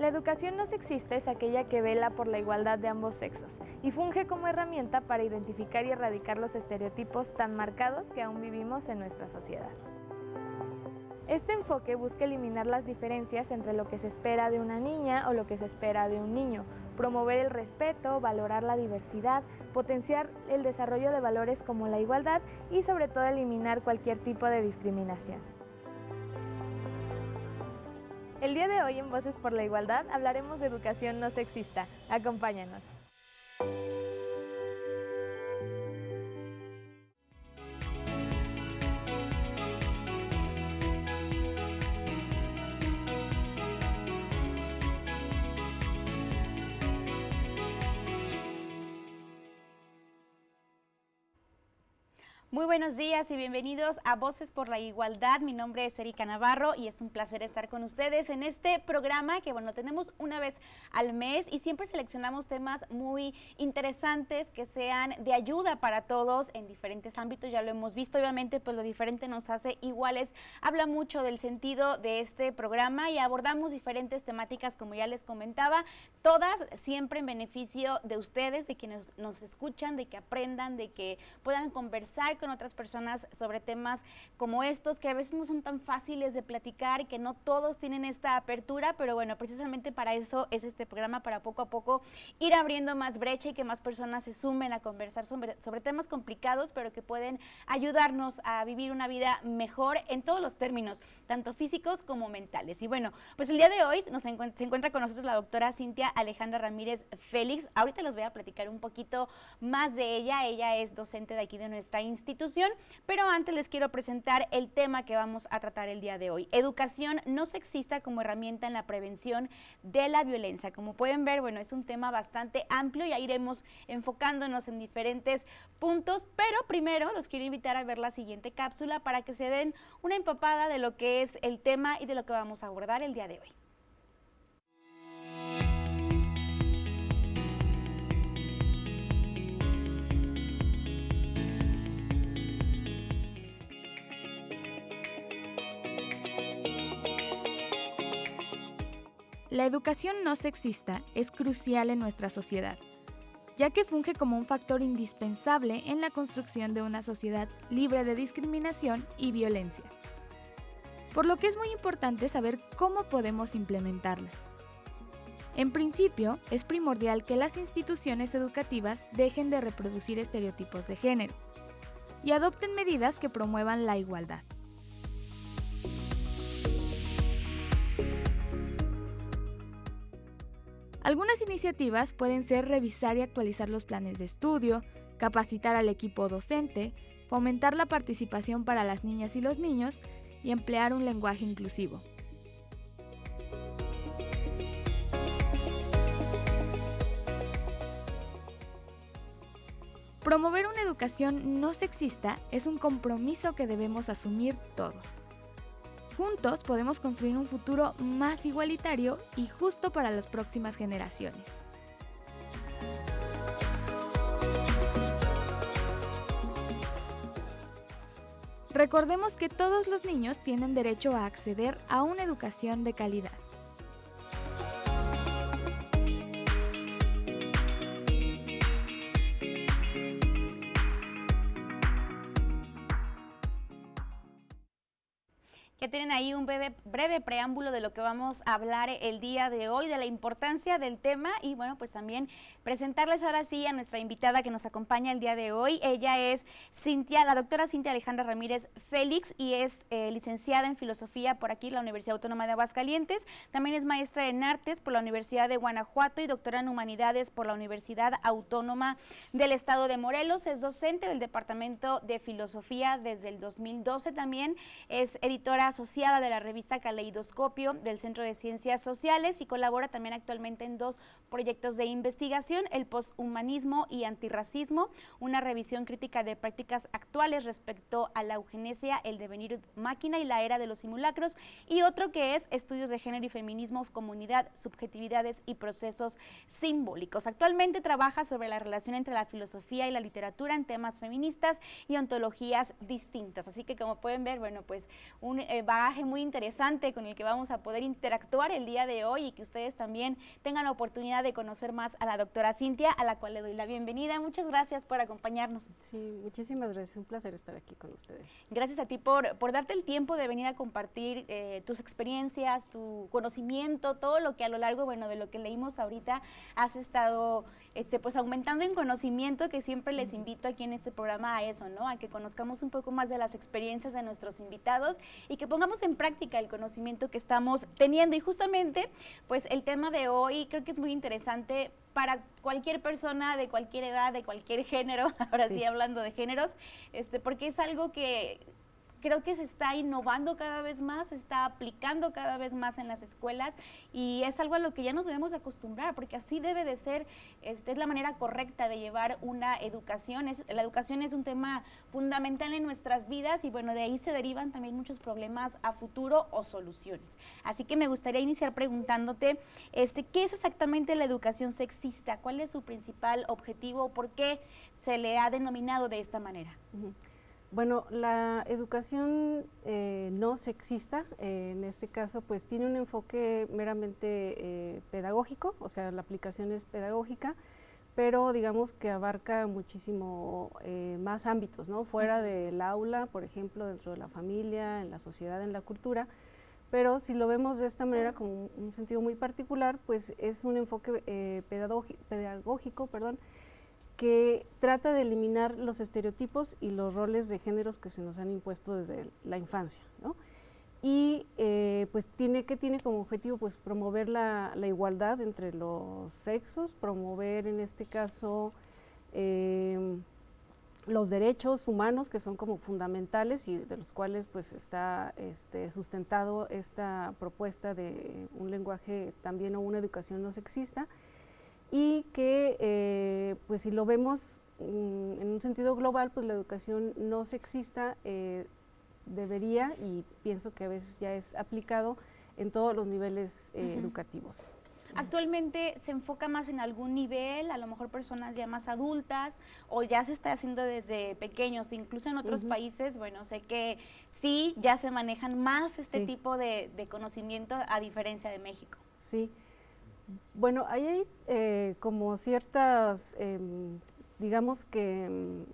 La educación no sexista es aquella que vela por la igualdad de ambos sexos y funge como herramienta para identificar y erradicar los estereotipos tan marcados que aún vivimos en nuestra sociedad. Este enfoque busca eliminar las diferencias entre lo que se espera de una niña o lo que se espera de un niño, promover el respeto, valorar la diversidad, potenciar el desarrollo de valores como la igualdad y sobre todo eliminar cualquier tipo de discriminación. El día de hoy en Voces por la Igualdad hablaremos de educación no sexista. Acompáñanos. Muy buenos días y bienvenidos a Voces por la Igualdad. Mi nombre es Erika Navarro y es un placer estar con ustedes en este programa que, bueno, tenemos una vez al mes y siempre seleccionamos temas muy interesantes que sean de ayuda para todos en diferentes ámbitos. Ya lo hemos visto, obviamente, pues lo diferente nos hace iguales. Habla mucho del sentido de este programa y abordamos diferentes temáticas, como ya les comentaba, todas siempre en beneficio de ustedes, de quienes nos escuchan, de que aprendan, de que puedan conversar con otras personas sobre temas como estos, que a veces no son tan fáciles de platicar y que no todos tienen esta apertura, pero bueno, precisamente para eso es este programa, para poco a poco ir abriendo más brecha y que más personas se sumen a conversar sobre temas complicados, pero que pueden ayudarnos a vivir una vida mejor en todos los términos, tanto físicos como mentales. Y bueno, pues el día de hoy se encuentra con nosotros la doctora Cintia Alejandra Ramírez Félix. Ahorita les voy a platicar un poquito más de ella. Ella es docente de aquí de nuestra institución, pero antes les quiero presentar el tema que vamos a tratar el día de hoy: educación no sexista como herramienta en la prevención de la violencia. Como pueden ver, bueno, es un tema bastante amplio y ahí iremos enfocándonos en diferentes puntos, pero primero los quiero invitar a ver la siguiente cápsula para que se den una empapada de lo que es el tema y de lo que vamos a abordar el día de hoy. La educación no sexista es crucial en nuestra sociedad, ya que funge como un factor indispensable en la construcción de una sociedad libre de discriminación y violencia. Por lo que es muy importante saber cómo podemos implementarla. En principio, es primordial que las instituciones educativas dejen de reproducir estereotipos de género y adopten medidas que promuevan la igualdad. Algunas iniciativas pueden ser revisar y actualizar los planes de estudio, capacitar al equipo docente, fomentar la participación para las niñas y los niños y emplear un lenguaje inclusivo. Promover una educación no sexista es un compromiso que debemos asumir todos. Juntos podemos construir un futuro más igualitario y justo para las próximas generaciones. Recordemos que todos los niños tienen derecho a acceder a una educación de calidad. Que tienen ahí un breve preámbulo de lo que vamos a hablar el día de hoy, de la importancia del tema y bueno, pues también presentarles ahora sí a nuestra invitada que nos acompaña el día de hoy. Ella es la doctora Cintia Alejandra Ramírez Félix y es licenciada en Filosofía por aquí, la Universidad Autónoma de Aguascalientes. También es maestra en Artes por la Universidad de Guanajuato y doctora en Humanidades por la Universidad Autónoma del Estado de Morelos. Es docente del Departamento de Filosofía desde el 2012 también. Es editora asociada de la revista Caleidoscopio del Centro de Ciencias Sociales y colabora también actualmente en dos proyectos de investigación: el poshumanismo y antirracismo, una revisión crítica de prácticas actuales respecto a la eugenesia, el devenir máquina y la era de los simulacros, y otro que es estudios de género y feminismos, comunidad, subjetividades y procesos simbólicos. Actualmente trabaja sobre la relación entre la filosofía y la literatura en temas feministas y ontologías distintas. Así que, como pueden ver, bueno, pues un bagaje muy interesante con el que vamos a poder interactuar el día de hoy y que ustedes también tengan la oportunidad de conocer más a la doctora Cintia, a la cual le doy la bienvenida. Muchas gracias por acompañarnos. Sí, muchísimas gracias, un placer estar aquí con ustedes. Gracias a ti por darte el tiempo de venir a compartir tus experiencias, tu conocimiento, todo lo que a lo largo, bueno, de lo que leímos ahorita has estado pues aumentando en conocimiento, que siempre les invito aquí en este programa a eso, ¿no? A que conozcamos un poco más de las experiencias de nuestros invitados y que pongamos en práctica el conocimiento que estamos teniendo. Y justamente, pues el tema de hoy creo que es muy interesante para cualquier persona de cualquier edad, de cualquier género, ahora sí hablando de géneros, porque es algo que creo que se está innovando cada vez más, se está aplicando cada vez más en las escuelas y es algo a lo que ya nos debemos acostumbrar, porque así debe de ser, es la manera correcta de llevar una educación. La educación es un tema fundamental en nuestras vidas y bueno, de ahí se derivan también muchos problemas a futuro o soluciones. Así que me gustaría iniciar preguntándote, ¿qué es exactamente la educación sexista? ¿Cuál es su principal objetivo? ¿Por qué se le ha denominado de esta manera? Bueno, la educación no sexista, en este caso, pues tiene un enfoque meramente pedagógico, o sea, la aplicación es pedagógica, pero digamos que abarca muchísimo más ámbitos, ¿no? Fuera del aula, por ejemplo, dentro de la familia, en la sociedad, en la cultura, pero si lo vemos de esta manera, como un sentido muy particular, pues es un enfoque pedagógico, que trata de eliminar los estereotipos y los roles de géneros que se nos han impuesto desde la infancia, ¿no? Y pues tiene como objetivo pues promover la igualdad entre los sexos, promover en este caso los derechos humanos que son como fundamentales y de los cuales pues está sustentado esta propuesta de un lenguaje también o una educación no sexista, y que pues si lo vemos en un sentido global, pues la educación no sexista debería, y pienso que a veces ya es aplicado en todos los niveles educativos. Actualmente se enfoca más en algún nivel, a lo mejor personas ya más adultas, o ya se está haciendo desde pequeños, incluso en otros países, bueno, sé que sí, ya se manejan más este tipo de conocimiento a diferencia de México. Sí. Bueno, ahí hay como ciertas, digamos que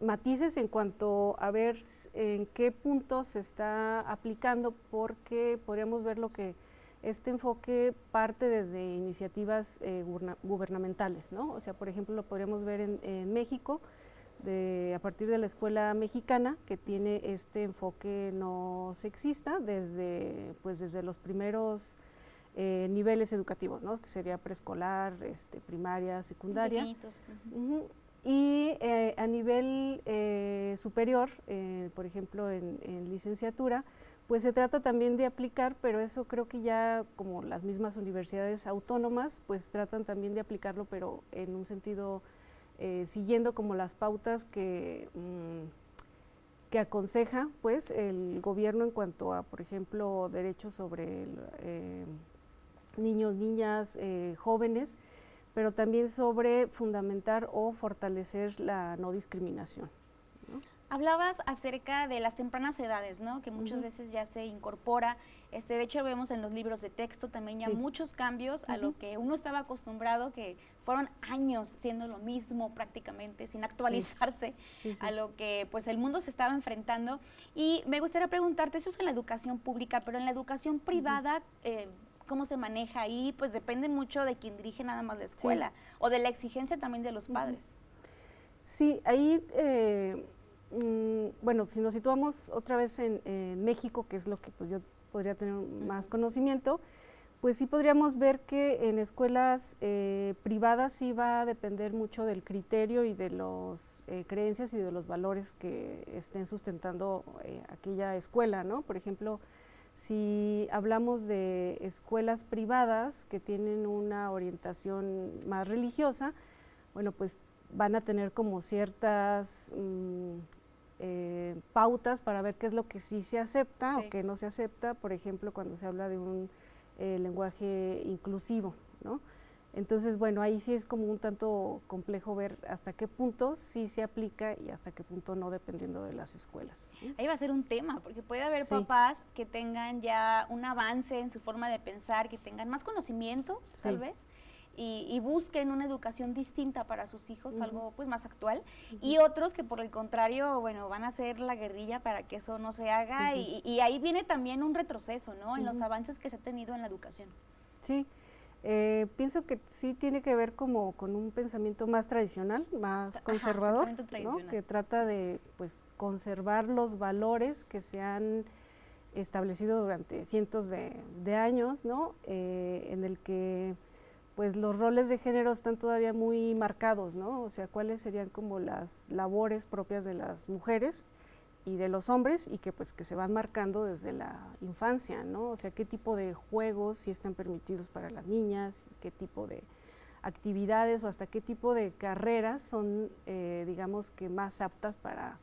matices en cuanto a ver en qué punto se está aplicando, porque podríamos ver lo que este enfoque parte desde iniciativas gubernamentales, ¿no? O sea, por ejemplo, lo podríamos ver en México, a partir de la escuela mexicana, que tiene este enfoque no sexista desde los primeros niveles educativos, ¿no? Que sería preescolar, primaria, secundaria. Y a nivel superior, por ejemplo en licenciatura, pues se trata también de aplicar, pero eso creo que ya como las mismas universidades autónomas, pues tratan también de aplicarlo, pero en un sentido siguiendo como las pautas que aconseja pues el gobierno en cuanto a, por ejemplo, derechos sobre niños, niñas, jóvenes, pero también sobre fundamentar o fortalecer la no discriminación, ¿no? Hablabas acerca de las tempranas edades, ¿no? Que muchas veces ya se incorpora, de hecho vemos en los libros de texto también ya muchos cambios a lo que uno estaba acostumbrado, que fueron años siendo lo mismo prácticamente, sin actualizarse a lo que pues el mundo se estaba enfrentando. Y me gustaría preguntarte, eso es en la educación pública, pero en la educación privada, ¿cómo se maneja ahí? Pues depende mucho de quien dirige nada más la escuela o de la exigencia también de los padres. Sí, ahí, bueno, si nos situamos otra vez en México, que es lo que pues yo podría tener más conocimiento, pues sí podríamos ver que en escuelas privadas sí va a depender mucho del criterio y de las creencias y de los valores que estén sustentando aquella escuela, ¿no? Por ejemplo, si hablamos de escuelas privadas que tienen una orientación más religiosa, bueno, pues van a tener como ciertas pautas para ver qué es lo que sí se acepta o qué no se acepta, por ejemplo, cuando se habla de un lenguaje inclusivo, ¿no? Entonces, bueno, ahí sí es como un tanto complejo ver hasta qué punto sí se aplica y hasta qué punto no, dependiendo de las escuelas. Ahí va a ser un tema, porque puede haber Sí. papás que tengan ya un avance en su forma de pensar, que tengan más conocimiento, tal Sí. vez, y busquen una educación distinta para sus hijos, algo pues más actual, Ujú. y otros que por el contrario, bueno, van a hacer la guerrilla para que eso no se haga, Sí, sí. y ahí viene también un retroceso, ¿no? En los Ujú. avances que se ha tenido en la educación. Sí, pienso que sí tiene que ver como con un pensamiento más tradicional, más Ajá, conservador, pensamiento ¿no? tradicional. Que trata de pues conservar los valores que se han establecido durante cientos de años, ¿no? En el que pues los roles de género están todavía muy marcados, ¿no? O sea, cuáles serían como las labores propias de las mujeres y de los hombres y que pues que se van marcando desde la infancia, ¿no? O sea, qué tipo de juegos sí están permitidos para las niñas, qué tipo de actividades o hasta qué tipo de carreras son, digamos que más aptas para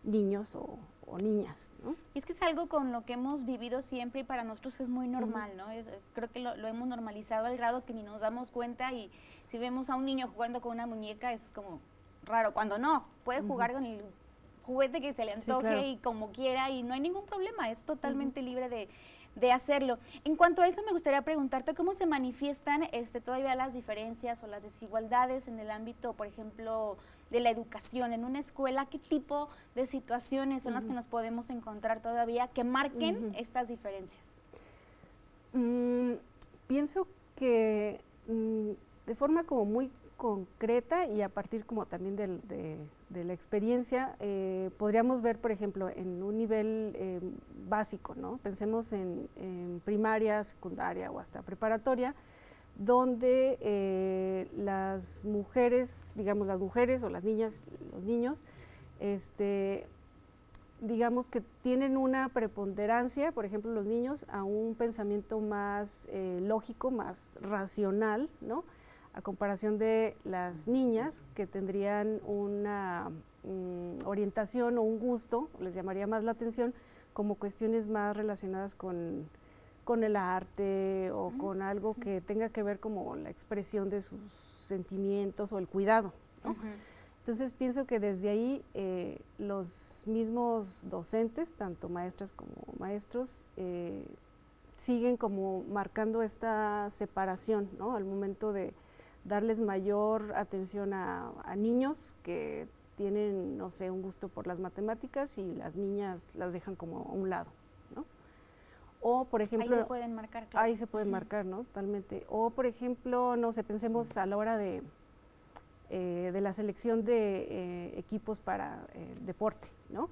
niños o niñas, ¿no? Y es que es algo con lo que hemos vivido siempre y para nosotros es muy normal, ¿no? Creo que lo hemos normalizado al grado que ni nos damos cuenta, y si vemos a un niño jugando con una muñeca es como raro, cuando no, puede jugar con el juguete que se le Sí, antoje, claro. y como quiera, y no hay ningún problema, es totalmente libre de hacerlo. En cuanto a eso, me gustaría preguntarte cómo se manifiestan todavía las diferencias o las desigualdades en el ámbito, por ejemplo, de la educación en una escuela. ¿Qué tipo de situaciones son las que nos podemos encontrar todavía que marquen estas diferencias? Pienso que de forma como muy concreta y a partir como también de la experiencia, podríamos ver, por ejemplo, en un nivel básico, ¿no? Pensemos en primaria, secundaria o hasta preparatoria, donde las mujeres, digamos las mujeres o las niñas, los niños, digamos que tienen una preponderancia, por ejemplo los niños, a un pensamiento más lógico, más racional, ¿no? A comparación de las niñas que tendrían una orientación o un gusto, les llamaría más la atención, como cuestiones más relacionadas con el arte o con algo que tenga que ver como la expresión de sus sentimientos o el cuidado, ¿no? Entonces pienso que desde ahí los mismos docentes, tanto maestras como maestros, siguen como marcando esta separación, ¿no? Al momento de darles mayor atención a niños que tienen, no sé, un gusto por las matemáticas y las niñas las dejan como a un lado, ¿no? O, por ejemplo, ahí se pueden marcar, claro. Ahí se pueden marcar, ¿no? Totalmente. O, por ejemplo, no sé, pensemos a la hora de la selección de equipos para deporte, ¿no?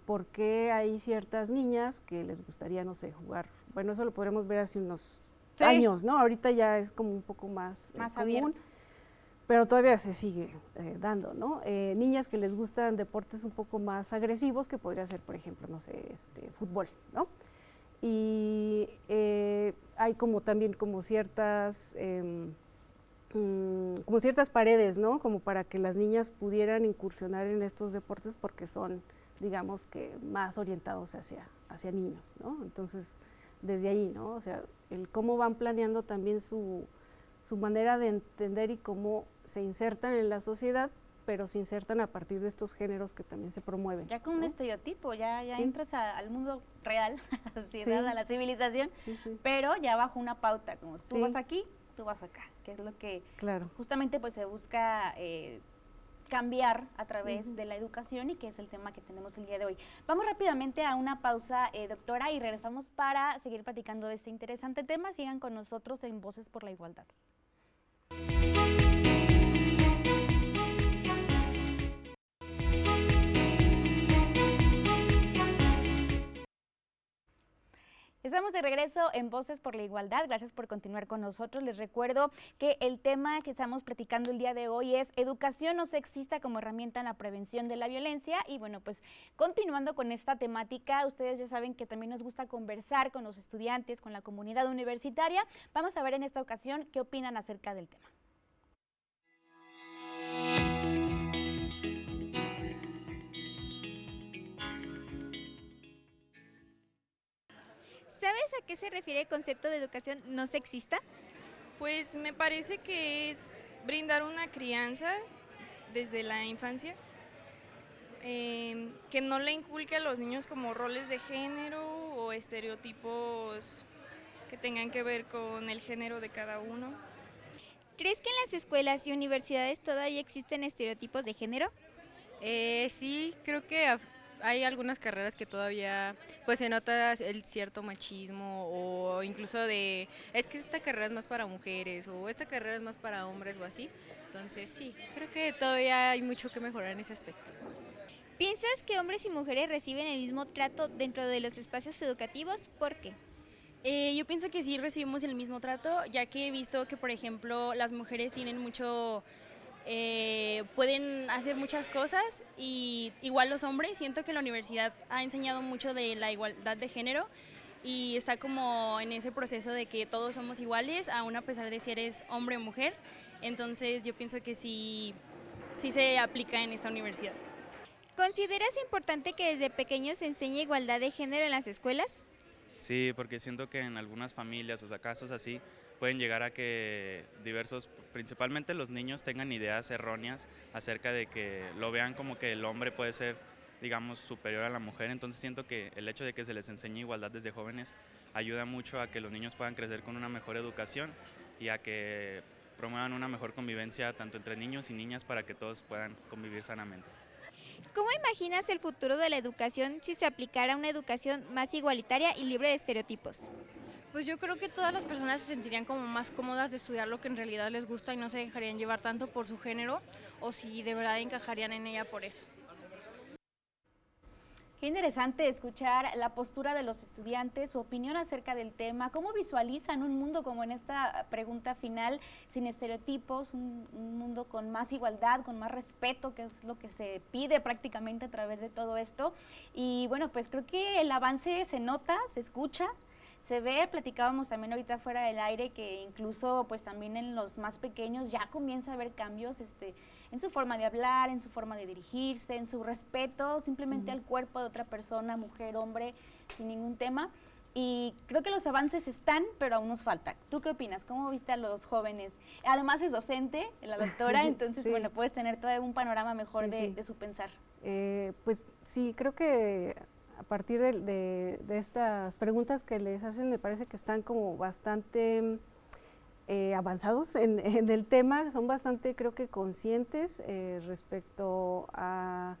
¿Por qué hay ciertas niñas que les gustaría, no sé, jugar? Bueno, eso lo podremos ver hace unos años, ¿no? Ahorita ya es como un poco más común, abierto, pero todavía se sigue dando, ¿no? Niñas que les gustan deportes un poco más agresivos, que podría ser, por ejemplo, no sé, fútbol, ¿no? Y hay como también como ciertas paredes, ¿no? Como para que las niñas pudieran incursionar en estos deportes porque son, digamos que más orientados hacia niños, ¿no? Entonces, desde ahí, ¿no? O sea, el cómo van planeando también su manera de entender y cómo se insertan en la sociedad, pero se insertan a partir de estos géneros que también se promueven. Ya con un estereotipo, ya Sí. entras al mundo real, a la sociedad, Sí. a la civilización, Sí, sí. pero ya bajo una pauta, como tú Sí. vas aquí, tú vas acá, que es lo que Claro. justamente pues se busca cambiar a través de la educación, y que es el tema que tenemos el día de hoy. Vamos rápidamente a una pausa, doctora, y regresamos para seguir platicando de este interesante tema. Sigan con nosotros en Voces por la Igualdad. Estamos de regreso en Voces por la Igualdad. Gracias por continuar con nosotros. Les recuerdo que el tema que estamos platicando el día de hoy es educación no sexista como herramienta en la prevención de la violencia. Y bueno, pues continuando con esta temática, ustedes ya saben que también nos gusta conversar con los estudiantes, con la comunidad universitaria. Vamos a ver en esta ocasión qué opinan acerca del tema. ¿Sabes a qué se refiere el concepto de educación no sexista? Pues me parece que es brindar una crianza desde la infancia, que no le inculque a los niños como roles de género o estereotipos que tengan que ver con el género de cada uno. ¿Crees que en las escuelas y universidades todavía existen estereotipos de género? Sí, creo que hay algunas carreras que todavía pues se nota el cierto machismo o incluso es que esta carrera es más para mujeres o esta carrera es más para hombres o así. Entonces sí, creo que todavía hay mucho que mejorar en ese aspecto. ¿Piensas que hombres y mujeres reciben el mismo trato dentro de los espacios educativos? ¿Por qué? Yo pienso que sí recibimos el mismo trato, ya que he visto que, por ejemplo, las mujeres tienen mucho, pueden hacer muchas cosas y igual los hombres. Siento que la universidad ha enseñado mucho de la igualdad de género y está como en ese proceso de que todos somos iguales, aún a pesar de si eres hombre o mujer. Entonces yo pienso que sí se aplica en esta universidad. ¿Consideras importante que desde pequeños se enseñe igualdad de género en las escuelas? Sí, porque siento que en algunas familias, o sea, casos así, pueden llegar a que diversos, principalmente los niños, tengan ideas erróneas acerca de que lo vean como que el hombre puede ser, digamos, superior a la mujer. Entonces siento que el hecho de que se les enseñe igualdad desde jóvenes ayuda mucho a que los niños puedan crecer con una mejor educación y a que promuevan una mejor convivencia tanto entre niños y niñas para que todos puedan convivir sanamente. ¿Cómo imaginas el futuro de la educación si se aplicara una educación más igualitaria y libre de estereotipos? Pues yo creo que todas las personas se sentirían como más cómodas de estudiar lo que en realidad les gusta y no se dejarían llevar tanto por su género o si de verdad encajarían en ella por eso. Qué interesante escuchar la postura de los estudiantes, su opinión acerca del tema, cómo visualizan un mundo como en esta pregunta final, sin estereotipos, un mundo con más igualdad, con más respeto, que es lo que se pide prácticamente a través de todo esto. Y bueno, pues creo que el avance se nota, se escucha, se ve. Platicábamos también ahorita fuera del aire que incluso pues también en los más pequeños ya comienza a haber cambios en su forma de hablar, en su forma de dirigirse, en su respeto simplemente al cuerpo de otra persona, mujer, hombre, sin ningún tema. Y creo que los avances están, pero aún nos falta. ¿Tú qué opinas? ¿Cómo viste a los jóvenes? Además es docente, la doctora, entonces Sí. bueno, puedes tener todavía un panorama mejor Sí. de su pensar. Pues sí, creo que a partir de estas preguntas que les hacen, me parece que están como bastante avanzados en el tema, son bastante, creo que conscientes respecto a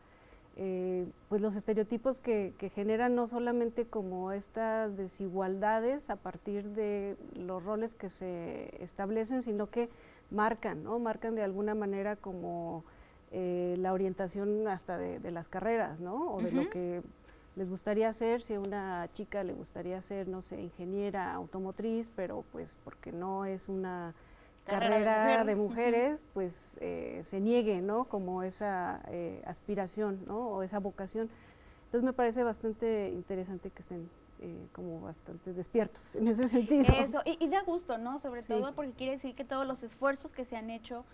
pues los estereotipos que generan no solamente como estas desigualdades a partir de los roles que se establecen, sino que marcan, ¿no? Marcan de alguna manera como la orientación hasta de las carreras, ¿no? O de lo que les gustaría hacer, si a una chica le gustaría ser, no sé, ingeniera automotriz, pero pues porque no es una carrera de mujeres, pues se niegue, ¿no? Como esa aspiración, ¿no? O esa vocación. Entonces me parece bastante interesante que estén como bastante despiertos en ese sentido. Eso, y da gusto, ¿no? Sobre Sí. todo porque quiere decir que todos los esfuerzos que se han hecho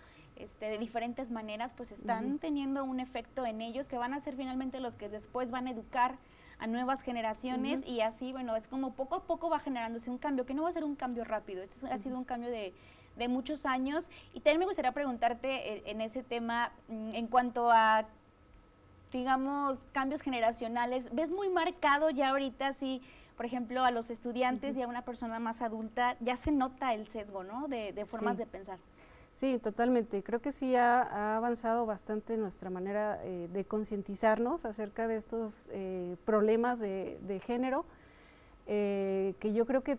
de diferentes maneras, pues están teniendo un efecto en ellos, que van a ser finalmente los que después van a educar a nuevas generaciones y así, bueno, es como poco a poco va generándose un cambio, que no va a ser un cambio rápido, ha sido un cambio de muchos años. Y también me gustaría preguntarte en ese tema, en cuanto a, digamos, cambios generacionales, ¿ves muy marcado ya ahorita, sí, por ejemplo, a los estudiantes y a una persona más adulta, ya se nota el sesgo, ¿no? De formas de pensar? Sí, totalmente. Creo que sí ha avanzado bastante nuestra manera de concientizarnos acerca de estos problemas de género, que yo creo que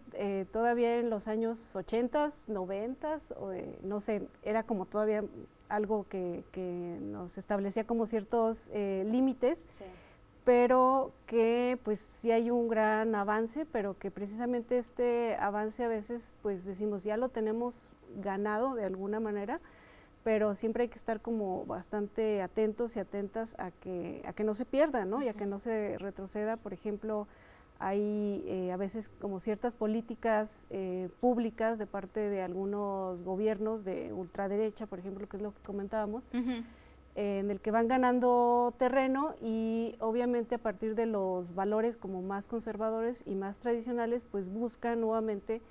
todavía en los años 80s, 90s, no sé, era como todavía algo que nos establecía como ciertos límites, Sí. pero que pues sí hay un gran avance, pero que precisamente este avance a veces pues decimos ya lo tenemos ganado de alguna manera, pero siempre hay que estar como bastante atentos y atentas a que no se pierda, ¿no? Y a que no se retroceda. Por ejemplo, hay a veces como ciertas políticas públicas de parte de algunos gobiernos de ultraderecha, por ejemplo, que es lo que comentábamos, en el que van ganando terreno y obviamente a partir de los valores como más conservadores y más tradicionales, pues buscan nuevamente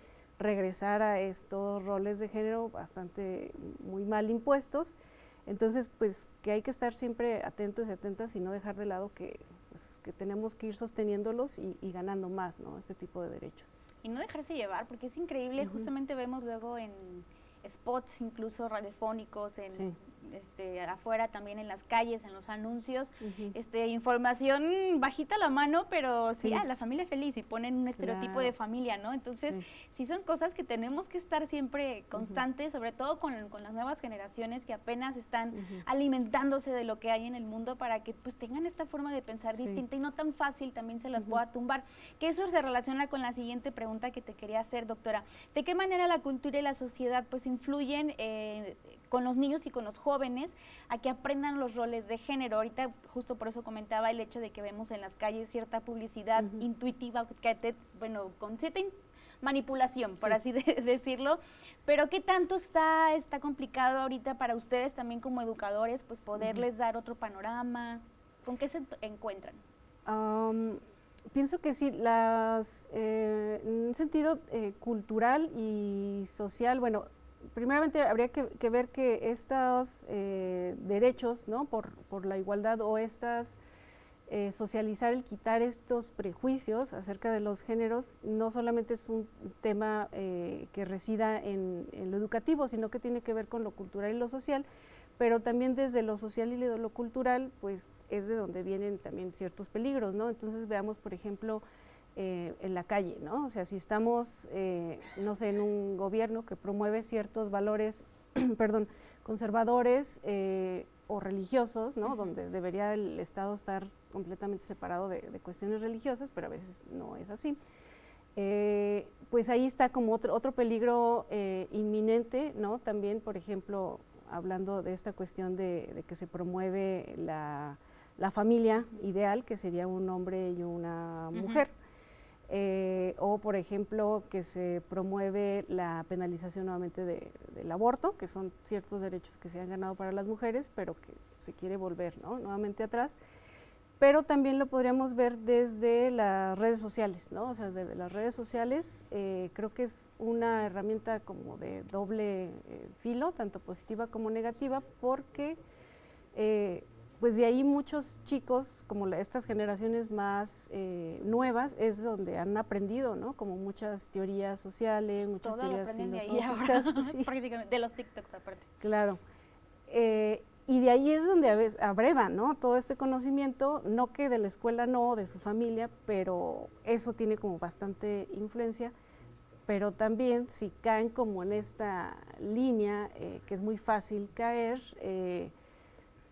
regresar a estos roles de género bastante muy mal impuestos. Entonces, pues que hay que estar siempre atentos y atentas y no dejar de lado que, pues, que tenemos que ir sosteniéndolos y ganando más, ¿no? Este tipo de derechos. Y no dejarse llevar, porque es increíble, justamente vemos luego en spots incluso radiofónicos, en afuera también en las calles, en los anuncios, información bajita la mano, pero sí, la familia feliz, y ponen un estereotipo de familia, ¿no? Entonces, sí son cosas que tenemos que estar siempre constantes, sobre todo con las nuevas generaciones que apenas están alimentándose de lo que hay en el mundo, para que pues tengan esta forma de pensar distinta y no tan fácil también se las pueda tumbar. Que eso se relaciona con la siguiente pregunta que te quería hacer, doctora. ¿De qué manera la cultura y la sociedad pues influyen con los niños y con los jóvenes a que aprendan los roles de género? Ahorita justo por eso comentaba el hecho de que vemos en las calles cierta publicidad intuitiva, bueno, con cierta manipulación, por así decirlo, pero ¿qué tanto está complicado ahorita para ustedes también como educadores, pues poderles dar otro panorama? ¿Con qué se encuentran? Pienso que sí, en un sentido cultural y social, bueno, primeramente habría que ver que estos derechos, ¿no? por la igualdad o socializar, el quitar estos prejuicios acerca de los géneros, no solamente es un tema que resida en lo educativo, sino que tiene que ver con lo cultural y lo social, pero también desde lo social y lo cultural, pues es de donde vienen también ciertos peligros, ¿no? Entonces veamos, por ejemplo, en la calle, ¿no? O sea, si estamos, no sé, en un gobierno que promueve ciertos valores, conservadores o religiosos, ¿no? Donde debería el Estado estar completamente separado de cuestiones religiosas, pero a veces no es así. Pues ahí está como otro peligro inminente, ¿no? También, por ejemplo, hablando de esta cuestión de que se promueve la familia ideal, que sería un hombre y una mujer. O por ejemplo que se promueve la penalización nuevamente del aborto, que son ciertos derechos que se han ganado para las mujeres, pero que se quiere volver, ¿no? nuevamente atrás. Pero también lo podríamos ver desde las redes sociales, ¿no? O sea, desde las redes sociales creo que es una herramienta como de doble filo, tanto positiva como negativa, porque pues de ahí muchos chicos, como estas generaciones más nuevas, es donde han aprendido, ¿no? Como muchas teorías sociales, muchas teorías filosóficas. Sí. Prácticamente, de los TikToks aparte. Claro. Y de ahí es donde abrevan, ¿no? Todo este conocimiento, no que de la escuela no, de su familia, pero eso tiene como bastante influencia. Pero también si caen como en esta línea, que es muy fácil caer,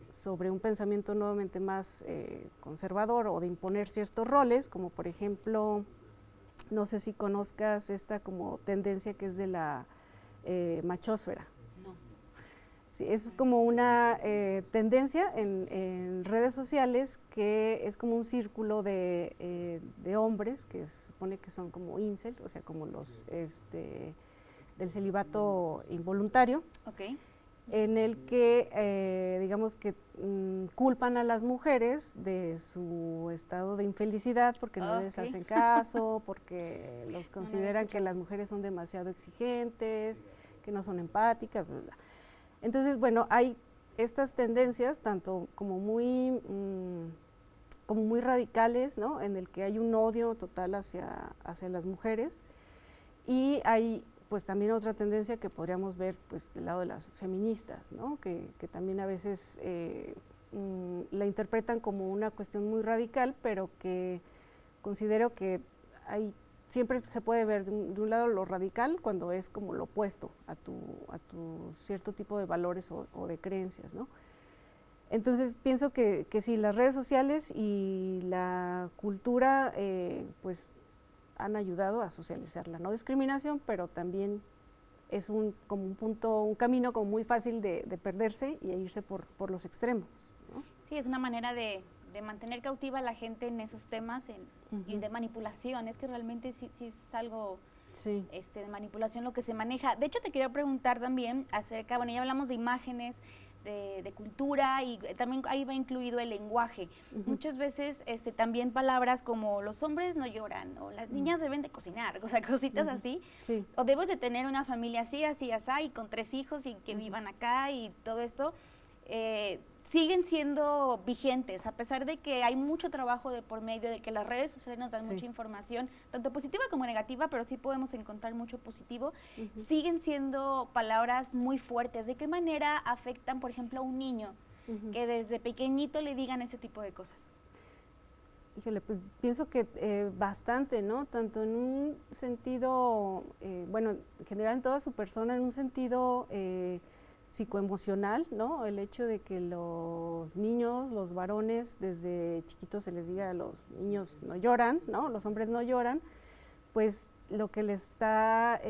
sobre un pensamiento nuevamente más conservador o de imponer ciertos roles, como por ejemplo, no sé si conozcas esta como tendencia que es de la machósfera. No. Sí, es como una tendencia en redes sociales que es como un círculo de hombres que se supone que son como incel, o sea, como los del celibato involuntario. Okay. En el que, digamos que culpan a las mujeres de su estado de infelicidad porque no les hacen caso, porque los consideran que las mujeres son demasiado exigentes, que no son empáticas, bla, bla. Entonces, bueno, hay estas tendencias, tanto como muy radicales, ¿no? En el que hay un odio total hacia las mujeres, y hay pues también otra tendencia que podríamos ver pues del lado de las feministas, ¿no? que también a veces la interpretan como una cuestión muy radical, pero que considero que siempre se puede ver de un lado lo radical cuando es como lo opuesto a tu cierto tipo de valores o de creencias, ¿no? Entonces pienso que sí, las redes sociales y la cultura pues han ayudado a socializar la no discriminación, pero también es un camino como muy fácil de perderse y irse por los extremos, ¿no? Sí, es una manera de mantener cautiva a la gente en esos temas y de manipulación. Es que realmente sí es algo de manipulación lo que se maneja. De hecho, te quería preguntar también acerca, bueno, ya hablamos de imágenes, de cultura y también ahí va incluido el lenguaje. Muchas veces también palabras como los hombres no lloran o las niñas deben de cocinar, o sea, cositas así. Sí. O debes de tener una familia así, así, así, y con 3 hijos y que vivan acá y todo esto. Siguen siendo vigentes, a pesar de que hay mucho trabajo de por medio, de que las redes sociales nos dan mucha información, tanto positiva como negativa, pero sí podemos encontrar mucho positivo, siguen siendo palabras muy fuertes. ¿De qué manera afectan, por ejemplo, a un niño que desde pequeñito le digan ese tipo de cosas? Híjole, pues pienso que bastante, ¿no? Tanto en un sentido, bueno, en general en toda su persona, en un sentido psicoemocional, ¿no? El hecho de que los niños, los varones, desde chiquitos se les diga a los niños no lloran, ¿no? Los hombres no lloran, pues lo que les está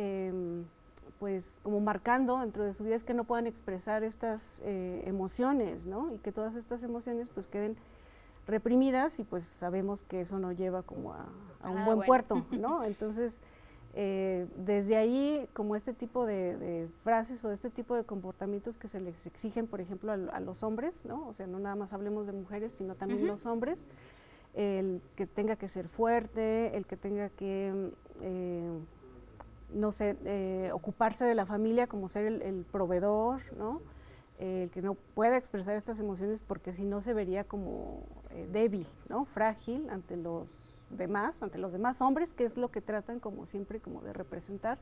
pues como marcando dentro de su vida es que no puedan expresar estas emociones, ¿no? Y que todas estas emociones pues queden reprimidas y pues sabemos que eso no lleva como a un buen puerto, ¿no? Entonces, desde ahí, como este tipo de frases o este tipo de comportamientos que se les exigen, por ejemplo, a los hombres, ¿no? O sea, no nada más hablemos de mujeres, sino también los hombres, el que tenga que ser fuerte, el que tenga que, no sé, ocuparse de la familia como ser el proveedor, ¿no? El que no pueda expresar estas emociones porque si no se vería como débil, ¿no? Frágil ante los demás hombres, que es lo que tratan como siempre como de representar.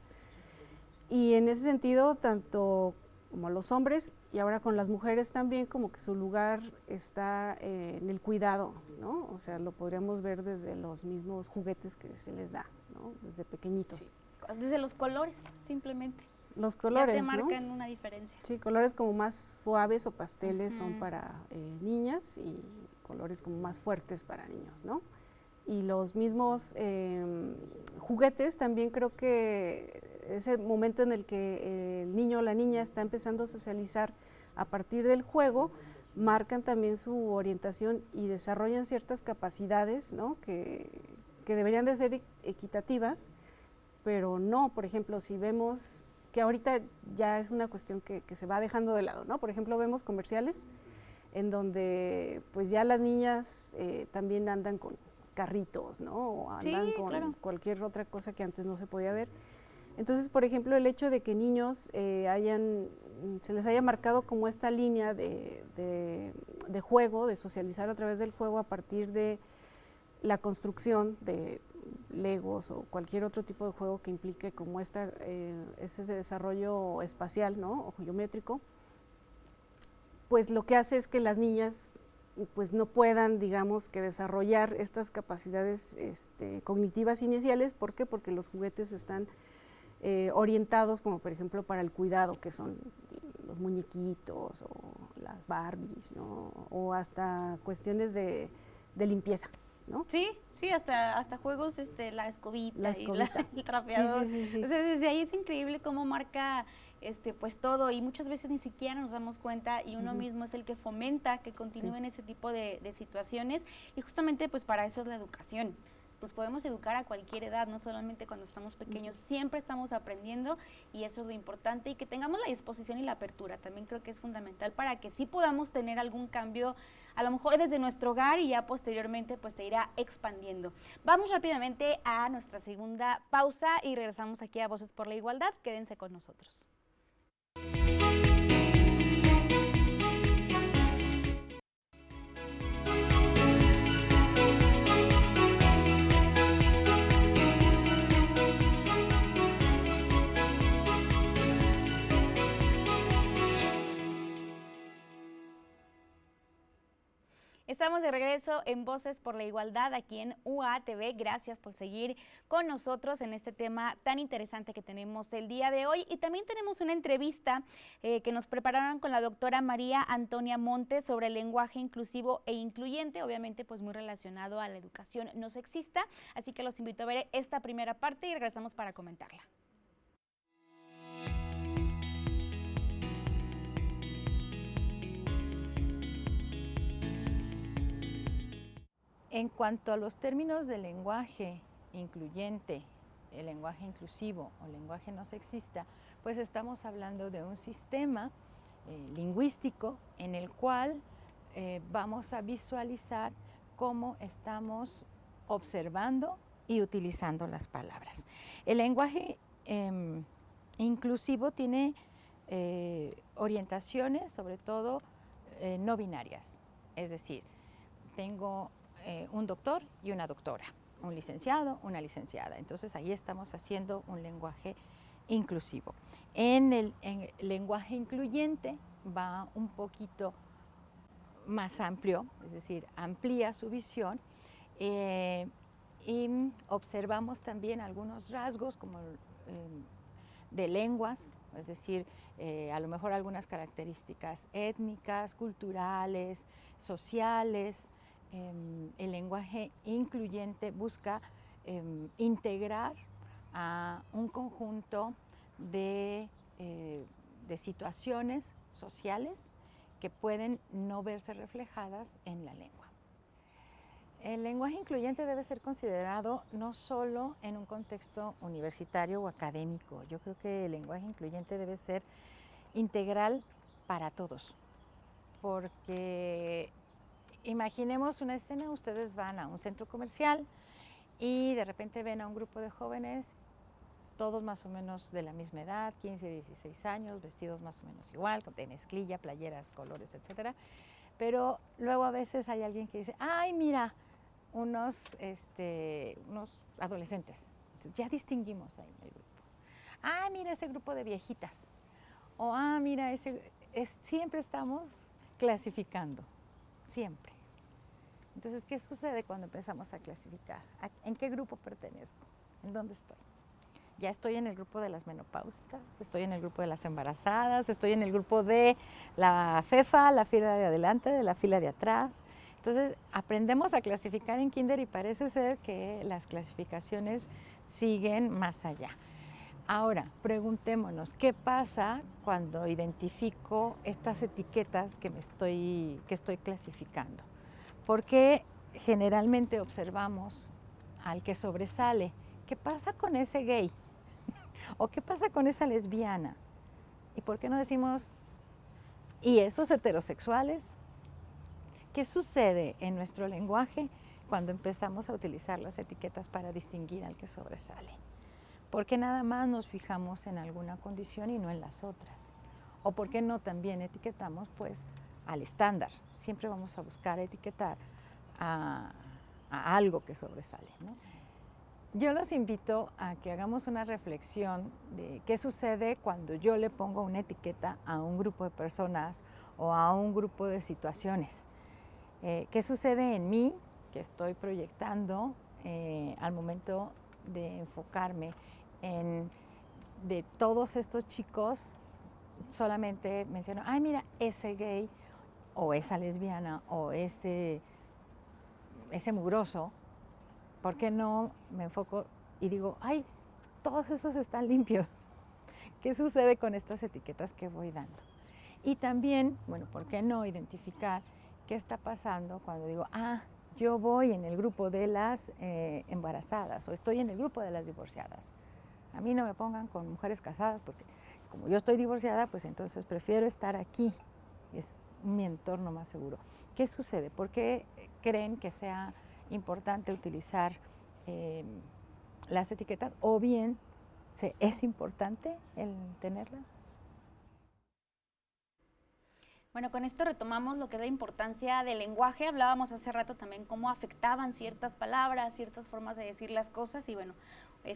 Y en ese sentido, tanto como los hombres y ahora con las mujeres también, como que su lugar está en el cuidado, ¿no? O sea, lo podríamos ver desde los mismos juguetes que se les da, ¿no? Desde pequeñitos. Sí. Desde los colores, simplemente. Los colores, ya te marcan, ¿no? Una diferencia. Sí, colores como más suaves o pasteles son para niñas y colores como más fuertes para niños, ¿no? Y los mismos juguetes también creo que ese momento en el que el niño o la niña está empezando a socializar a partir del juego, marcan también su orientación y desarrollan ciertas capacidades, ¿no? que deberían de ser equitativas, pero no. Por ejemplo, si vemos que ahorita ya es una cuestión que se va dejando de lado, ¿no? Por ejemplo, vemos comerciales en donde pues ya las niñas también andan con carritos, ¿no? O andan con cualquier otra cosa que antes no se podía ver. Entonces, por ejemplo, el hecho de que niños se les haya marcado como esta línea de juego, de socializar a través del juego a partir de la construcción de Legos o cualquier otro tipo de juego que implique como ese desarrollo espacial, ¿no? O geométrico, pues lo que hace es que las niñas pues no puedan, digamos, que desarrollar estas capacidades cognitivas iniciales. ¿Por qué? Porque los juguetes están orientados como por ejemplo para el cuidado, que son los muñequitos o las Barbies, ¿no? O hasta cuestiones de limpieza, ¿no? Sí, hasta juegos, la escobita. Y el trapeador. Sí. O sea, desde ahí es increíble cómo marca pues todo, y muchas veces ni siquiera nos damos cuenta y uno mismo es el que fomenta que continúen ese tipo de situaciones, y justamente pues para eso es la educación. Pues podemos educar a cualquier edad, no solamente cuando estamos pequeños, siempre estamos aprendiendo, y eso es lo importante, y que tengamos la disposición y la apertura, también creo que es fundamental para que sí podamos tener algún cambio, a lo mejor desde nuestro hogar, y ya posteriormente pues se irá expandiendo. Vamos rápidamente a nuestra segunda pausa y regresamos aquí a Voces por la Igualdad. Quédense con nosotros. Estamos de regreso en Voces por la Igualdad aquí en UATV. Gracias por seguir con nosotros en este tema tan interesante que tenemos el día de hoy. Y también tenemos una entrevista que nos prepararon con la doctora María Antonia Montes sobre el lenguaje inclusivo e incluyente, obviamente pues muy relacionado a la educación no sexista. Así que los invito a ver esta primera parte y regresamos para comentarla. En cuanto a los términos del lenguaje incluyente, el lenguaje inclusivo o lenguaje no sexista, pues estamos hablando de un sistema lingüístico en el cual vamos a visualizar cómo estamos observando y utilizando las palabras. El lenguaje inclusivo tiene orientaciones, sobre todo no binarias, es decir, tengo un doctor y una doctora, un licenciado, una licenciada. Entonces ahí estamos haciendo un lenguaje inclusivo. En el lenguaje incluyente va un poquito más amplio, es decir, amplía su visión y observamos también algunos rasgos como de lenguas, es decir, a lo mejor algunas características étnicas, culturales, sociales. El lenguaje incluyente busca integrar a un conjunto de situaciones sociales que pueden no verse reflejadas en la lengua. El lenguaje incluyente debe ser considerado no solo en un contexto universitario o académico. Yo creo que el lenguaje incluyente debe ser integral para todos, porque imaginemos una escena, ustedes van a un centro comercial y de repente ven a un grupo de jóvenes, todos más o menos de la misma edad, 15, 16 años, vestidos más o menos igual, de mezclilla, playeras, colores, etcétera. Pero luego a veces hay alguien que dice, ay, mira, unos adolescentes. Entonces, ya distinguimos ahí el grupo. Ah, mira ese grupo de viejitas. O, mira, siempre estamos clasificando, siempre. Entonces, ¿qué sucede cuando empezamos a clasificar? ¿En qué grupo pertenezco? ¿En dónde estoy? Ya estoy en el grupo de las menopáusicas, estoy en el grupo de las embarazadas, estoy en el grupo de la FEFA, la fila de adelante, de la fila de atrás. Entonces, aprendemos a clasificar en kinder y parece ser que las clasificaciones siguen más allá. Ahora, preguntémonos, ¿qué pasa cuando identifico estas etiquetas que estoy clasificando? Porque generalmente observamos al que sobresale. ¿Qué pasa con ese gay? ¿O qué pasa con esa lesbiana? ¿Y por qué no decimos, y esos heterosexuales? ¿Qué sucede en nuestro lenguaje cuando empezamos a utilizar las etiquetas para distinguir al que sobresale? ¿Por qué nada más nos fijamos en alguna condición y no en las otras? ¿O por qué no también etiquetamos pues al estándar? Siempre vamos a buscar etiquetar a algo que sobresale, ¿no? Yo los invito a que hagamos una reflexión de qué sucede cuando yo le pongo una etiqueta a un grupo de personas o a un grupo de situaciones. ¿Qué sucede en mí que estoy proyectando al momento de enfocarme de todos estos chicos? Solamente menciono, ay, mira, ese gay o esa lesbiana o ese mugroso. ¿Por qué no me enfoco y digo, ay, todos esos están limpios? ¿Qué sucede con estas etiquetas que voy dando? Y también, bueno, ¿por qué no identificar qué está pasando cuando digo, yo voy en el grupo de las embarazadas o estoy en el grupo de las divorciadas? A mí no me pongan con mujeres casadas porque como yo estoy divorciada, pues entonces prefiero estar aquí. Es mi entorno más seguro. ¿Qué sucede? ¿Por qué creen que sea importante utilizar las etiquetas o bien es importante el tenerlas? Bueno, con esto retomamos lo que es la importancia del lenguaje. Hablábamos hace rato también cómo afectaban ciertas palabras, ciertas formas de decir las cosas y bueno,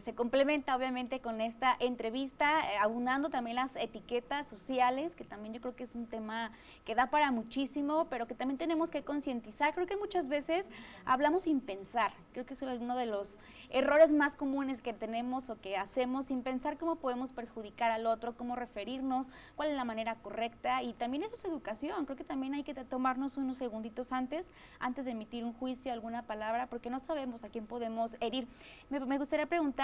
se complementa obviamente con esta entrevista, aunando también las etiquetas sociales, que también yo creo que es un tema que da para muchísimo, pero que también tenemos que concientizar. Creo que muchas veces hablamos sin pensar, creo que es uno de los errores más comunes que tenemos o que hacemos sin pensar cómo podemos perjudicar al otro, cómo referirnos, cuál es la manera correcta y también eso es educación. Creo que también hay que tomarnos unos segunditos antes de emitir un juicio, alguna palabra, porque no sabemos a quién podemos herir. Me gustaría preguntarte,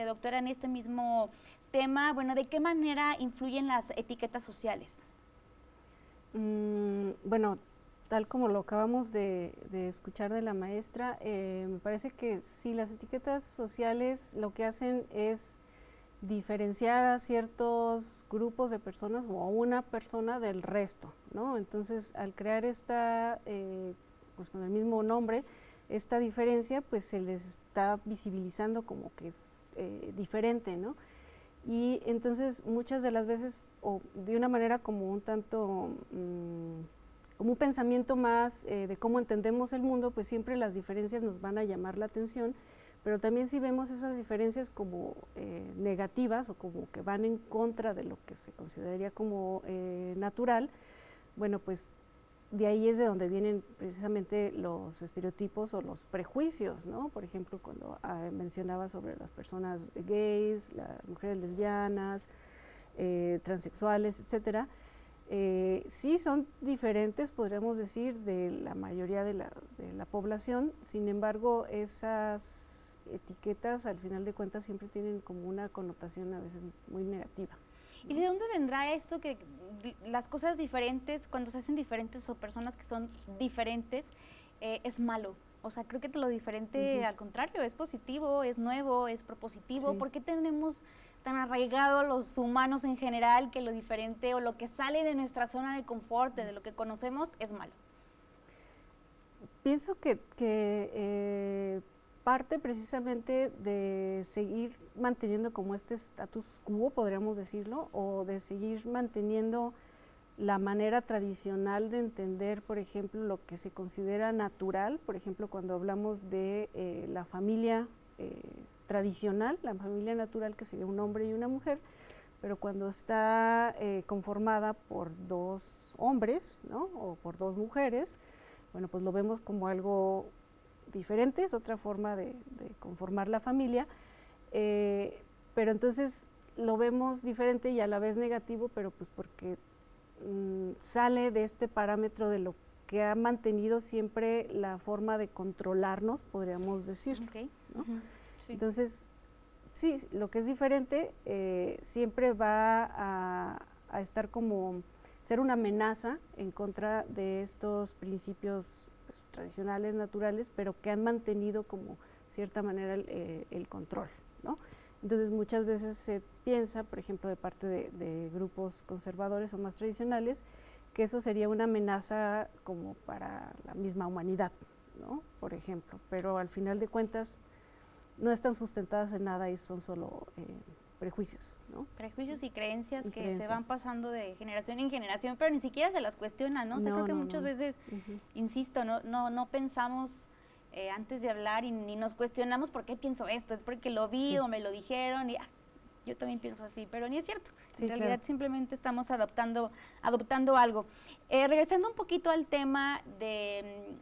doctora, en este mismo tema, bueno, ¿de qué manera influyen las etiquetas sociales? Bueno, tal como lo acabamos de escuchar de la maestra, me parece que sí, las etiquetas sociales lo que hacen es diferenciar a ciertos grupos de personas o a una persona del resto, ¿no? Entonces, al crear esta, pues con el mismo nombre, esta diferencia, pues se les está visibilizando como que es diferente, ¿no? Y entonces muchas de las veces, o de una manera como un tanto, como un pensamiento más de cómo entendemos el mundo, pues siempre las diferencias nos van a llamar la atención, pero también si vemos esas diferencias como negativas o como que van en contra de lo que se consideraría como natural, bueno, pues de ahí es de donde vienen precisamente los estereotipos o los prejuicios, ¿no? Por ejemplo, cuando mencionaba sobre las personas gays, las mujeres lesbianas, transexuales, etcétera, sí son diferentes, podríamos decir, de la mayoría de la población, sin embargo, esas etiquetas al final de cuentas siempre tienen como una connotación a veces muy negativa. ¿Y de dónde vendrá esto que las cosas diferentes, cuando se hacen diferentes o personas que son diferentes, es malo? O sea, creo que lo diferente, al contrario, es positivo, es nuevo, es propositivo. Sí. ¿Por qué tenemos tan arraigado los humanos en general que lo diferente o lo que sale de nuestra zona de confort, de lo que conocemos, es malo? Pienso que parte precisamente de seguir manteniendo como este status quo, podríamos decirlo, o de seguir manteniendo la manera tradicional de entender, por ejemplo, lo que se considera natural, por ejemplo, cuando hablamos de la familia tradicional, la familia natural, que sería un hombre y una mujer, pero cuando está conformada por dos hombres, ¿no? O por dos mujeres, bueno, pues lo vemos como algo diferente, es otra forma de conformar la familia, pero entonces lo vemos diferente y a la vez negativo, pero pues porque sale de este parámetro de lo que ha mantenido siempre la forma de controlarnos, podríamos decir. Okay. ¿No? Sí. Entonces, sí, lo que es diferente siempre va a estar como ser una amenaza en contra de estos principios pues, tradicionales, naturales, pero que han mantenido como cierta manera el control, ¿no? Entonces muchas veces se piensa, por ejemplo, de parte de grupos conservadores o más tradicionales, que eso sería una amenaza como para la misma humanidad, ¿no? Por ejemplo, pero al final de cuentas no están sustentadas en nada y son solo prejuicios, ¿no? Prejuicios y creencias que creencias. se van pasando de generación en generación, pero ni siquiera se las cuestionan, ¿no? O sea, creo que muchas veces, insisto, no pensamos antes de hablar y ni nos cuestionamos por qué pienso esto, es porque lo vi o me lo dijeron y yo también pienso así, pero ni es cierto. En realidad simplemente estamos adoptando algo. Regresando un poquito al tema de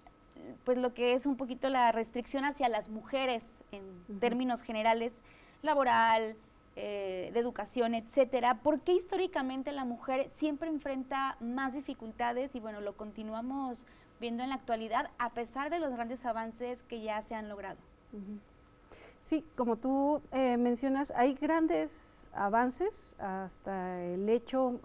pues lo que es un poquito la restricción hacia las mujeres en términos generales, laboral, de educación, etcétera. ¿Por qué históricamente la mujer siempre enfrenta más dificultades y bueno, lo continuamos viendo en la actualidad a pesar de los grandes avances que ya se han logrado? Sí, como tú mencionas, hay grandes avances hasta el hecho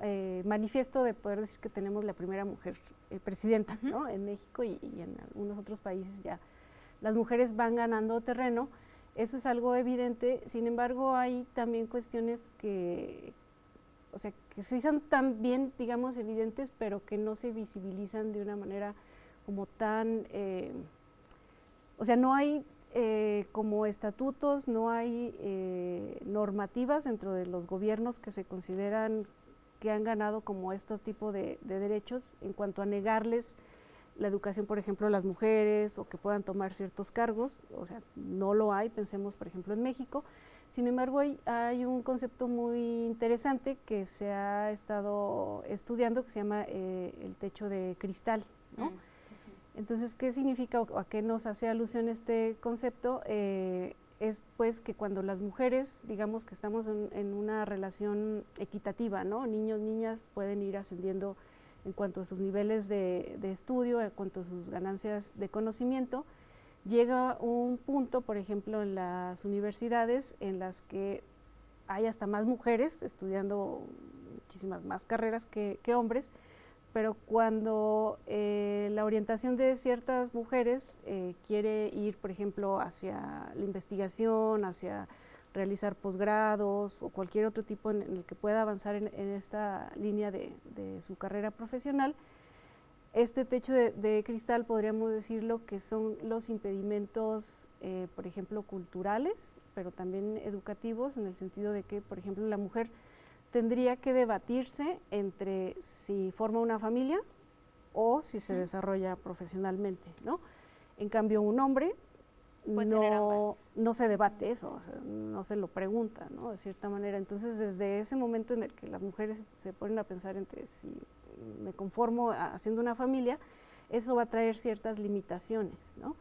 manifiesto de poder decir que tenemos la primera mujer presidenta, ¿no? En México y en algunos otros países ya las mujeres van ganando terreno. Eso es algo evidente, sin embargo hay también cuestiones que, o sea, que sí son también, digamos, evidentes, pero que no se visibilizan de una manera como tan, o sea, no hay como estatutos, no hay normativas dentro de los gobiernos que se consideran que han ganado como este tipo de derechos en cuanto a negarles la educación, por ejemplo, a las mujeres o que puedan tomar ciertos cargos, o sea, no lo hay, pensemos, por ejemplo, en México. Sin embargo, hay un concepto muy interesante que se ha estado estudiando que se llama el techo de cristal, ¿no? Entonces, ¿qué significa o a qué nos hace alusión este concepto? Es pues que cuando las mujeres, digamos que estamos en una relación equitativa, ¿no? Niños, niñas pueden ir ascendiendo en cuanto a sus niveles de estudio, en cuanto a sus ganancias de conocimiento, llega un punto, por ejemplo, en las universidades en las que hay hasta más mujeres estudiando muchísimas más carreras que hombres, pero cuando la orientación de ciertas mujeres quiere ir, por ejemplo, hacia la investigación, hacia realizar posgrados o cualquier otro tipo en el que pueda avanzar en esta línea de su carrera profesional. Este techo de cristal podríamos decirlo que son los impedimentos, por ejemplo, culturales, pero también educativos, en el sentido de que, por ejemplo, la mujer tendría que debatirse entre si forma una familia o si se desarrolla profesionalmente, ¿no? En cambio, un hombre no se debate eso, o sea, no se lo pregunta, ¿no? De cierta manera. Entonces, desde ese momento en el que las mujeres se ponen a pensar entre si me conformo haciendo una familia, eso va a traer ciertas limitaciones, ¿no?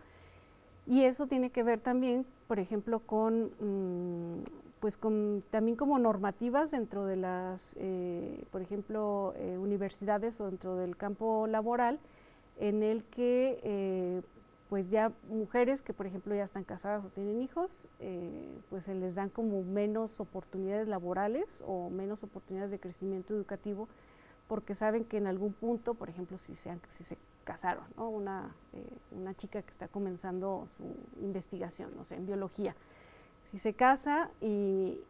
Y eso tiene que ver también, por ejemplo, con también como normativas dentro de las, por ejemplo, universidades o dentro del campo laboral, en el que pues ya mujeres que, por ejemplo, ya están casadas o tienen hijos, pues se les dan como menos oportunidades laborales o menos oportunidades de crecimiento educativo, porque saben que en algún punto, por ejemplo, si se casaron, ¿no? Una chica que está comenzando su investigación, no sé, en biología, si se casa y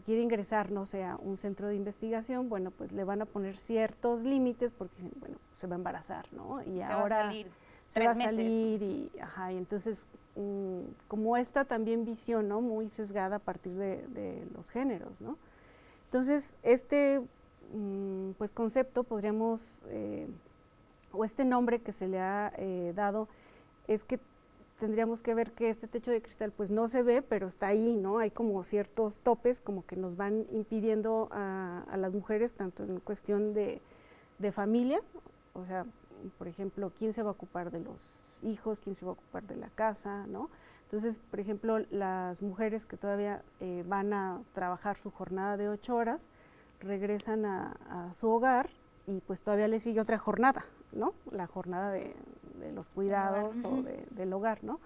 quiere ingresar, no sé, a un centro de investigación, bueno, pues le van a poner ciertos límites porque, bueno, se va a embarazar, ¿no? Y ahora se va a salir y entonces como esta también visión, ¿no? Muy sesgada a partir de los géneros, ¿no? Entonces, pues concepto podríamos, o este nombre que se le ha dado, es que tendríamos que ver que este techo de cristal pues no se ve, pero está ahí, ¿no? Hay como ciertos topes como que nos van impidiendo a las mujeres, tanto en cuestión de familia, o sea, por ejemplo, quién se va a ocupar de los hijos, quién se va a ocupar de la casa, ¿no? Entonces, por ejemplo, las mujeres que todavía van a trabajar su jornada de 8 horas, regresan a su hogar y pues todavía les sigue otra jornada, ¿no? La jornada de los cuidados o del hogar, ¿no?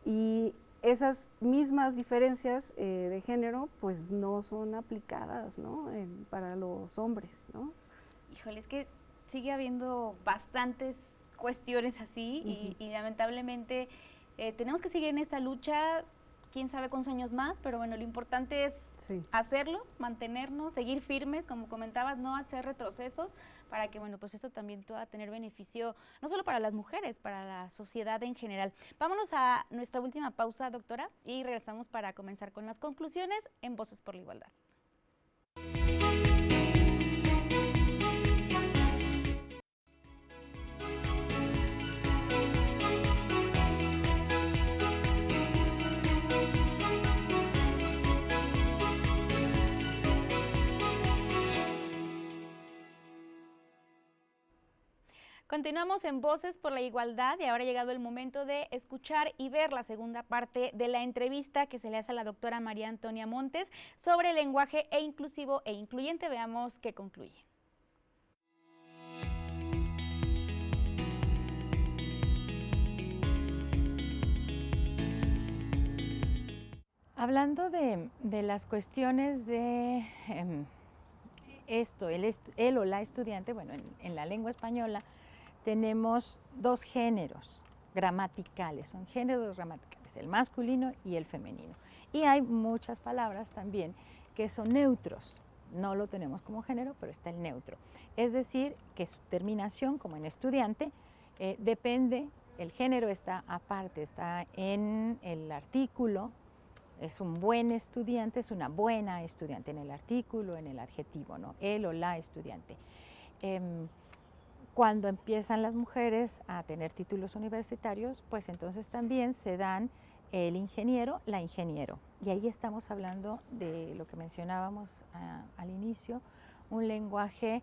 Y esas mismas diferencias de género pues no son aplicadas, ¿no? Para los hombres, ¿no? Híjole, es que sigue habiendo bastantes cuestiones así y lamentablemente tenemos que seguir en esta lucha, quién sabe cuántos años más, pero bueno, lo importante es hacerlo, mantenernos, seguir firmes, como comentabas, no hacer retrocesos, para que, bueno, pues esto también pueda tener beneficio, no solo para las mujeres, para la sociedad en general. Vámonos a nuestra última pausa, doctora, y regresamos para comenzar con las conclusiones en Voces por la Igualdad. Continuamos en Voces por la Igualdad y ahora ha llegado el momento de escuchar y ver la segunda parte de la entrevista que se le hace a la doctora María Antonia Montes sobre el lenguaje inclusivo e incluyente. Veamos qué concluye. Hablando de las cuestiones de el o la estudiante, bueno, en la lengua española tenemos dos géneros gramaticales, son géneros gramaticales, el masculino y el femenino. Y hay muchas palabras también que son neutros, no lo tenemos como género, pero está el neutro. Es decir, que su terminación, como en estudiante, depende, el género está aparte, está en el artículo, es un buen estudiante, es una buena estudiante en el artículo, en el adjetivo, ¿no? El o la estudiante. Cuando empiezan las mujeres a tener títulos universitarios, pues entonces también se dan el ingeniero, la ingeniero. Y ahí estamos hablando de lo que mencionábamos al inicio, un lenguaje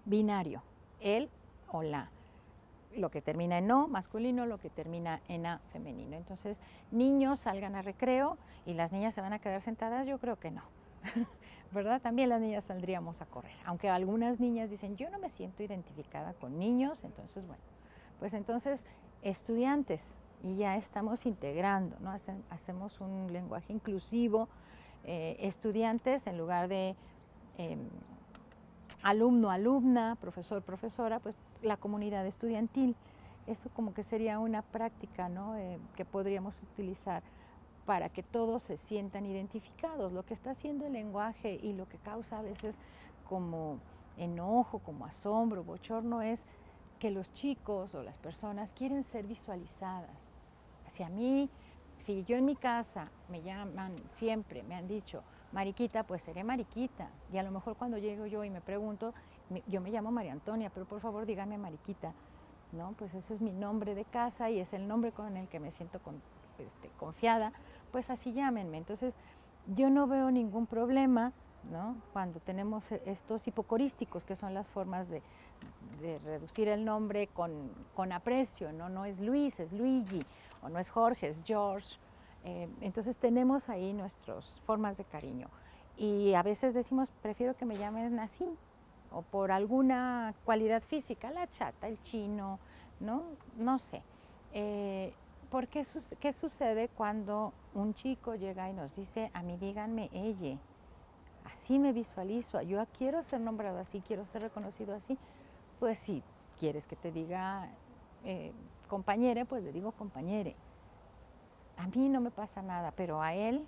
binario, el o la. Lo que termina en o, masculino, lo que termina en a, femenino. Entonces, niños salgan a recreo y las niñas se van a quedar sentadas, yo creo que no. ¿Verdad? También las niñas saldríamos a correr, aunque algunas niñas dicen, yo no me siento identificada con niños, entonces, bueno, pues entonces, estudiantes, y ya estamos integrando, ¿no? Hacemos un lenguaje inclusivo, estudiantes, en lugar de alumno, alumna, profesor, profesora, pues la comunidad estudiantil. Eso como que sería una práctica, ¿no? Que podríamos utilizar para que todos se sientan identificados. Lo que está haciendo el lenguaje y lo que causa a veces como enojo, como asombro, bochorno, es que los chicos o las personas quieren ser visualizadas. Si yo en mi casa me llaman siempre, me han dicho Mariquita, pues seré Mariquita. Y a lo mejor cuando llego yo y me pregunto, yo me llamo María Antonia, pero por favor díganme Mariquita, ¿no? Pues ese es mi nombre de casa y es el nombre con el que me siento confiada, pues así llámenme. Entonces yo no veo ningún problema, ¿no? Cuando tenemos estos hipocorísticos, que son las formas de reducir el nombre con aprecio, ¿no? No es Luis, es Luigi, o no es Jorge, es George. Entonces tenemos ahí nuestras formas de cariño. Y a veces decimos, prefiero que me llamen así, o por alguna cualidad física, la chata, el chino, ¿no? No sé. ¿Qué sucede cuando un chico llega y nos dice, a mí díganme ella? Así me visualizo, yo quiero ser nombrado así, quiero ser reconocido así. Pues si quieres que te diga compañere, pues le digo compañere. A mí no me pasa nada, pero a él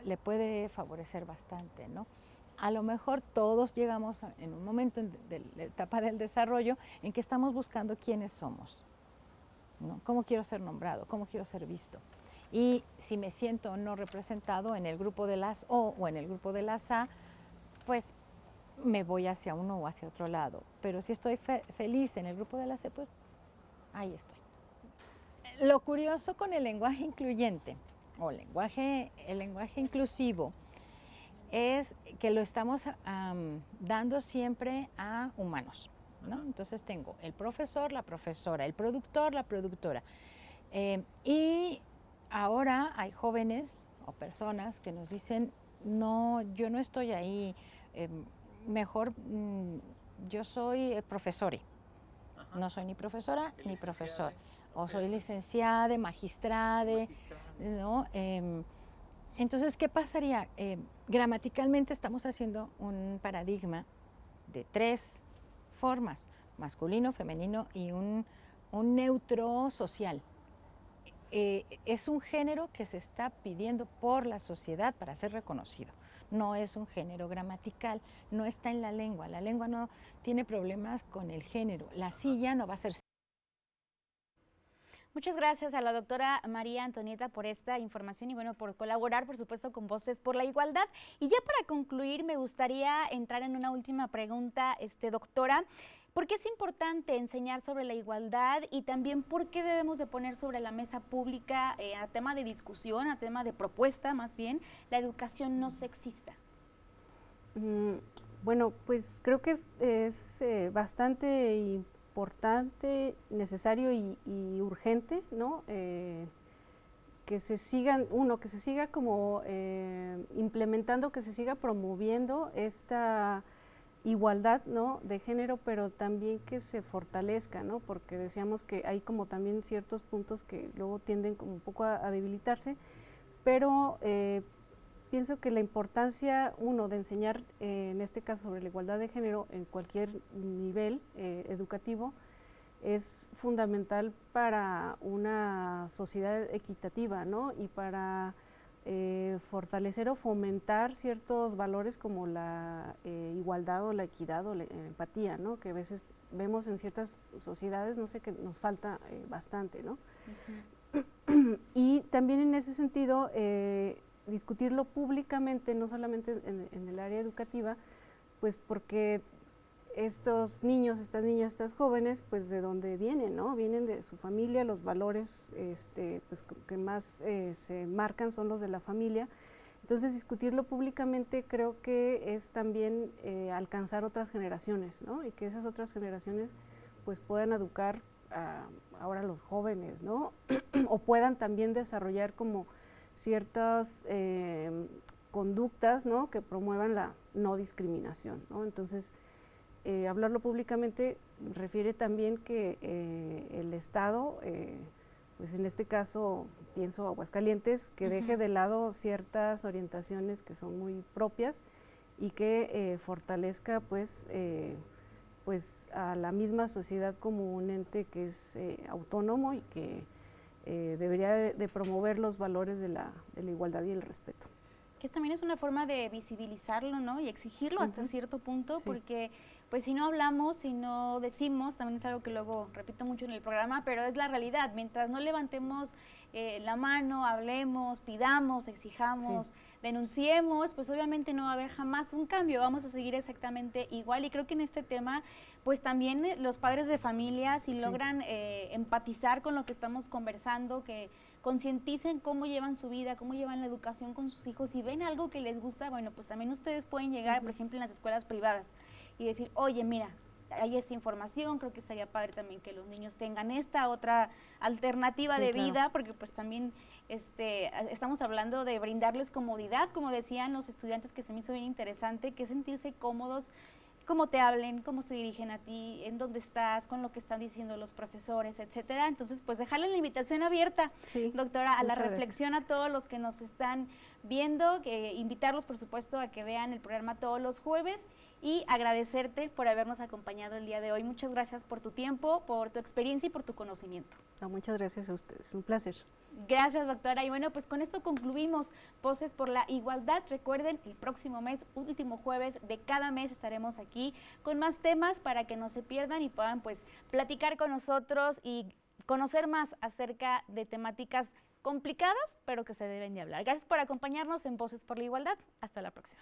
le puede favorecer bastante, ¿no? A lo mejor todos llegamos en un momento de la etapa del desarrollo en que estamos buscando quiénes somos, ¿no? ¿Cómo quiero ser nombrado? ¿Cómo quiero ser visto? Y si me siento no representado en el grupo de las O en el grupo de las A, pues me voy hacia uno o hacia otro lado. Pero si estoy feliz en el grupo de las C, pues ahí estoy. Lo curioso con el lenguaje incluyente o el lenguaje inclusivo es que lo estamos dando siempre a humanos, ¿no? Entonces tengo el profesor, la profesora, el productor, la productora. Y ahora hay jóvenes o personas que nos dicen, no, yo no estoy ahí, mejor yo soy profesore. No soy ni profesora ni profesor. O soy licenciada, magistrade, ¿no? Entonces, ¿qué pasaría? Gramaticalmente estamos haciendo un paradigma de 3 formas, masculino, femenino y un neutro social. Es un género que se está pidiendo por la sociedad para ser reconocido. No es un género gramatical, no está en la lengua no tiene problemas con el género, la silla no va a ser. Muchas gracias a la doctora María Antonieta por esta información y bueno, por colaborar, por supuesto, con Voces por la Igualdad. Y ya para concluir, me gustaría entrar en una última pregunta, doctora. ¿Por qué es importante enseñar sobre la igualdad y también por qué debemos de poner sobre la mesa pública a tema de discusión, a tema de propuesta más bien, la educación no sexista? Bueno, pues creo que es bastante importante, necesario y urgente, ¿no? Que se siga como implementando, que se siga promoviendo esta igualdad, ¿no?, de género, pero también que se fortalezca, ¿no? Porque decíamos que hay como también ciertos puntos que luego tienden como un poco a debilitarse, pero pienso que la importancia, de enseñar, en este caso sobre la igualdad de género en cualquier nivel educativo, es fundamental para una sociedad equitativa, ¿no? Y para fortalecer o fomentar ciertos valores como la igualdad o la equidad o la empatía, ¿no? Que a veces vemos en ciertas sociedades, no sé, que nos falta bastante, ¿no? Uh-huh. Y también en ese sentido, discutirlo públicamente, no solamente en el área educativa, pues porque estos niños, estas niñas, estas jóvenes, pues de dónde vienen, ¿no? Vienen de su familia, los valores pues que más se marcan son los de la familia. Entonces, discutirlo públicamente creo que es también alcanzar otras generaciones, ¿no? Y que esas otras generaciones pues puedan educar ahora a los jóvenes, ¿no? O puedan también desarrollar como ciertas conductas, ¿no?, que promuevan la no discriminación, ¿no? Entonces, hablarlo públicamente refiere también que el Estado, pues en este caso pienso Aguascalientes, que deje de lado ciertas orientaciones que son muy propias y que fortalezca pues pues a la misma sociedad como un ente que es autónomo y que debería de promover los valores de la igualdad y el respeto. Que también es una forma de visibilizarlo, ¿no? Y exigirlo hasta cierto punto, porque pues si no hablamos, si no decimos, también es algo que luego repito mucho en el programa, pero es la realidad. Mientras no levantemos la mano, hablemos, pidamos, exijamos, denunciemos, pues obviamente no va a haber jamás un cambio, vamos a seguir exactamente igual. Y creo que en este tema, pues también los padres de familia, si logran empatizar con lo que estamos conversando, que concienticen cómo llevan su vida, cómo llevan la educación con sus hijos, y ven algo que les gusta, bueno, pues también ustedes pueden llegar, por ejemplo, en las escuelas privadas y decir, oye, mira, hay esta información, creo que sería padre también que los niños tengan esta otra alternativa de vida, porque pues también estamos hablando de brindarles comodidad, como decían los estudiantes, que se me hizo bien interesante, que sentirse cómodos, cómo te hablen, cómo se dirigen a ti, en dónde estás, con lo que están diciendo los profesores, etcétera. Entonces, pues dejarles la invitación abierta, doctora, a la reflexión a todos los que nos están viendo, invitarlos, por supuesto, a que vean el programa todos los jueves, y agradecerte por habernos acompañado el día de hoy. Muchas gracias por tu tiempo, por tu experiencia y por tu conocimiento. No, muchas gracias a ustedes, un placer. Gracias, doctora. Y bueno, pues con esto concluimos Voces por la Igualdad. Recuerden, el próximo mes, último jueves de cada mes, estaremos aquí con más temas para que no se pierdan y puedan pues platicar con nosotros y conocer más acerca de temáticas complicadas, pero que se deben de hablar. Gracias por acompañarnos en Voces por la Igualdad. Hasta la próxima.